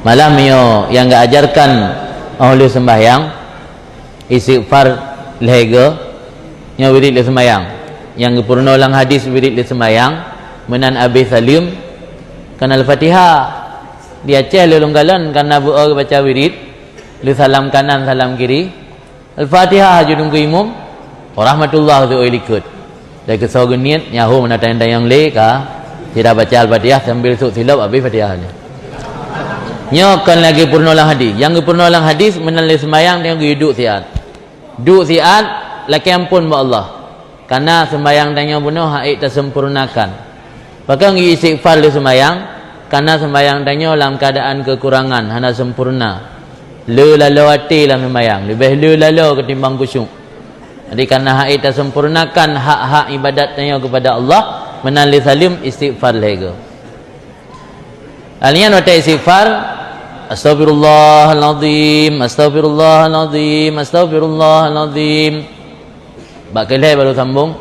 malam yo yang enggak ajarkan oleh sembahyang istighfar lehega nya wirid le sembahyang yang purna ulang hadis wirid le sembahyang menan Abi Salim kan al-Fatihah dia ceh le longgalan karena baca wirid le salam kanan salam kiri al-Fatihah je nunggu imam rahmatullah tu ikut dah kesau geniat nyahu mana tayang le ka tidak baca al-Fatihah sambil sok silap habis Fatihahnya nyokan lagi purna ulang hadis yang purna ulang hadis menan le sembahyang tengok duduk siat laki ampun ba Allah karena sembahyang tanya bunuh haid tersempurnakan bahkan istighfar le sembahyang karena sembahyang tanya dalam keadaan kekurangan hana sempurna le lalu hati dalam sembahyang lebih le lalu ketimbang khusyuk jadi karena haid tersempurnakan hak-hak ibadat tanya kepada Allah menali salim istighfar lego alian wata istighfar Astaghfirullahaladzim, astaghfirullahaladzim, astaghfirullahaladzim. Bakalai baru sambung.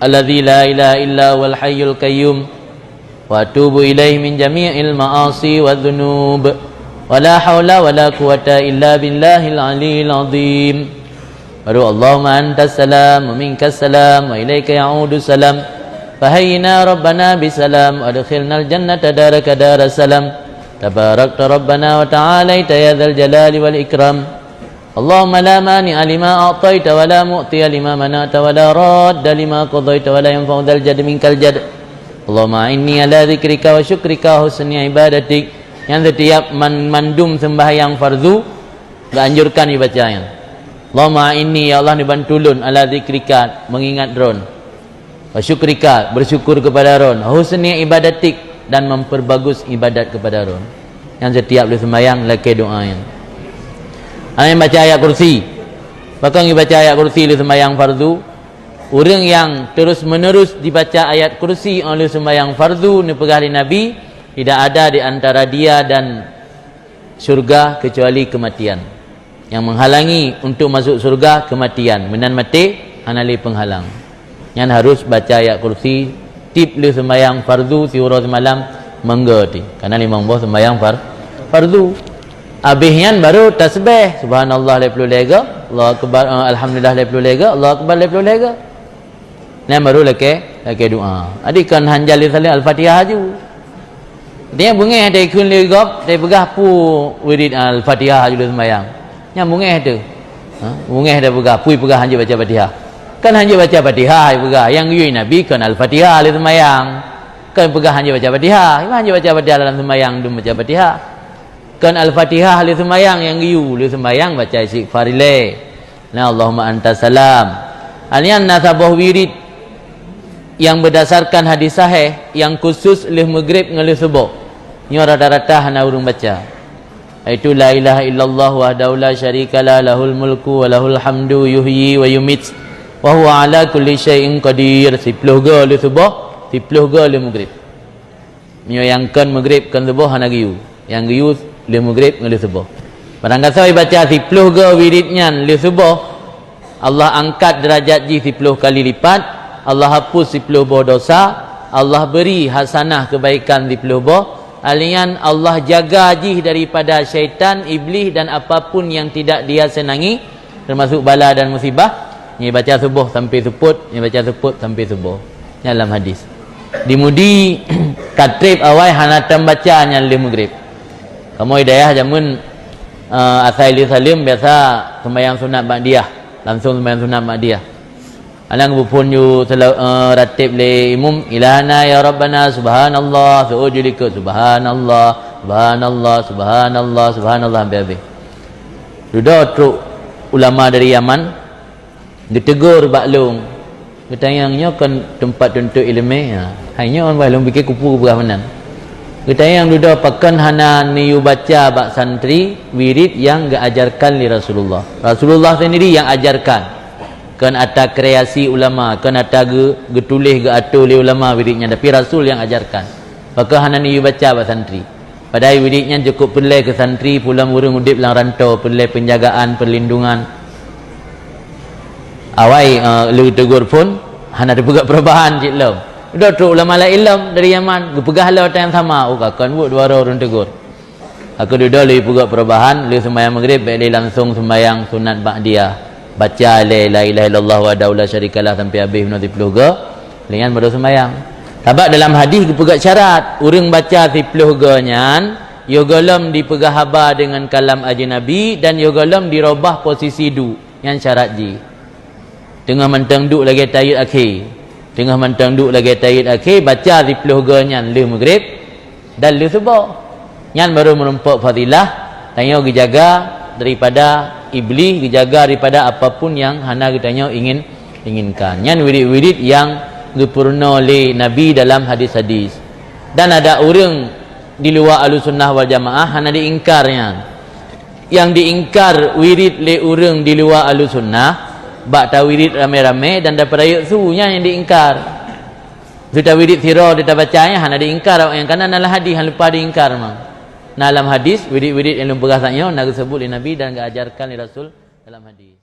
Alladzi la ilaha illa wal hayyul qayyum wa atubu ilaihi min jami'il ma'asi wadh-dhunub. Wa la haula wa la quwwata illa billahil aliyyil azim. Baru Allahumma antas salam wa minkas salam wa ilaika ya'udu salam. Fahayyina rabbana bisalam wa adkhilnal jannata daraka daras salam. Tabarakta Rabbana wa ta'alaita ya dzal jalali wal ikram. Allahumma la mani'a lima a'taita wa la mu'tiya lima mana'ta wa la radda lima qadaita wa la yanfa'u dzal jadd minkal jadd. Allahumma inni ala dzikrika wa syukrika husni ibadatik. Yang setiap mandum sembahyang fardu dianjurkan dibacanya. Allahumma inni ya Allah dibantulun ala dzikrika mengingat ron. Wa syukrika bersyukur kepada ron. Husni ibadatik dan memperbagus ibadat kepada Ron. Yang setiap boleh sembahyang laki doa yang. Yang baca ayat kursi. Bahkan baca ayat kursi oleh sembahyang fardu. Orang yang terus menerus dibaca ayat kursi oleh sembahyang fardu ni pegah Nabi tidak ada di antara dia dan surga kecuali kematian. Yang menghalangi untuk masuk surga kematian. Menan mati anali penghalang. Yang harus baca ayat kursi tip le sembahyang fardu tiura semalam mengerti karena lima buah sembahyang fardu habisnya baru tasbih subhanallah 10 lega Allah akbar alhamdulillah 10 lega Allah akbar 10 lega nah baru leke doa adikan hanjal salih al-Fatihah ju dia bungeh dia kun legop dia pegah pu wirid al-Fatihah ju sembahyang nya bungeh tu bungeh dia pegah hanjal baca Fatihah kan hanya baca Fatihah pegah yang yui Nabi kan al-Fatihah dalam sembahyang kan pegah hanya baca Fatihah hanya baca Fatihah dalam sembahyang dum baca Fatihah kan al-Fatihah dalam sembahyang yang yu dalam sembahyang baca istighfar le nah Allahumma antas salam alian nasabah wirid yang berdasarkan hadis sahih yang khusus leh maghrib ngalih subuh ni rata-rata hana urang baca itu la ilaha illallah wahdahu la syarikalah lahul mulku wa lahul hamdu yuhyi wa yumit wa huwa ala kulli syai'in qadir 10 ga le subuh 10 ga le maghrib nyo yang kan maghrib kan subuh hana giu yang giu le maghrib le subuh barang kata baca 10 ga wiridnya le subuh Allah angkat derajat ji 10 kali lipat Allah hapus 10 buah dosa Allah beri hasanah kebaikan 10 buah alian Allah jaga ji daripada syaitan iblis dan apapun yang tidak dia senangi termasuk bala dan musibah. Ni baca subuh sampai suput, ni baca suput sampai subuh. Ni dalam hadis. Dimudi katrib awal hanatam bacanya le maghrib. Kamu hidayah jamun asaili salim biasa sembahyang sunat ba'diyah, langsung sembahyang sunat ba'diyah. Alang bupun yu ratib le imam ilahana ya rabbana subhanallah suujulika subhanallah subhanallah subhanallah subhanallah sampai. Sudah truk ulama dari Yaman ditegur baklung ketayangnya kan tempat untuk ilmu hanya orang baklung fikir kupu berah menan ketayang duda pakan hana niu baca bak santri wirid yang gak ajarkan li Rasulullah sendiri yang ajarkan kan ada kreasi ulama kan ada getulis ge atur li ulama wiridnya tapi Rasul yang ajarkan pakan hana niu baca bak santri padahal wiridnya cukup pelai ke santri pulang urang udip lang rantau pelai penjagaan perlindungan awai lu tegur pun hana ada pegak perubahan cik lam udah tu ulama la ilm dari Yaman gepegah lah yang sama oh kakak buat dua orang tegur Aku duduk lebih pugak perubahan, lebih sembahyang maghrib, balik langsung sembahyang sunat ba'diyah. Baca la ilaha illallah wa la syarikalah sampai habis menurut 10 ga. Dengan baru sembahyang. Sebab dalam hadis pugak syarat, urang baca 10 ga nyan, yo golom dipegah haba dengan kalam ajnabi dan yo golom dirubah posisi du yang syarat ji. Tengah mentang duk lagi tayyid akhir. Tengah mentang duk lagi tayyid akhir, baca 10 ga nyan le maghrib dan le subuh. Nyan baru menumpak fadilah, tanya dijaga daripada iblis, dijaga daripada apapun yang hana kitanya inginkan. Nyan wirid-wirid yang dipurna oleh Nabi dalam hadis-hadis. Dan ada orang di luar Ahlussunnah wal Jamaah hana diingkarnya. Yang diingkar wirid le orang di luar Ahlussunnah, bak ta wirid rame-rame dan daripada ayat sunya yang diingkar. Sudah wirid sirah dia bacanya hana diingkar, yang kanan adalah hadis yang lupa diingkar mah. Dalam hadis wirid-wirid yang lupa rasanya nak sebut oleh Nabi dan diajarkan oleh Rasul dalam hadis.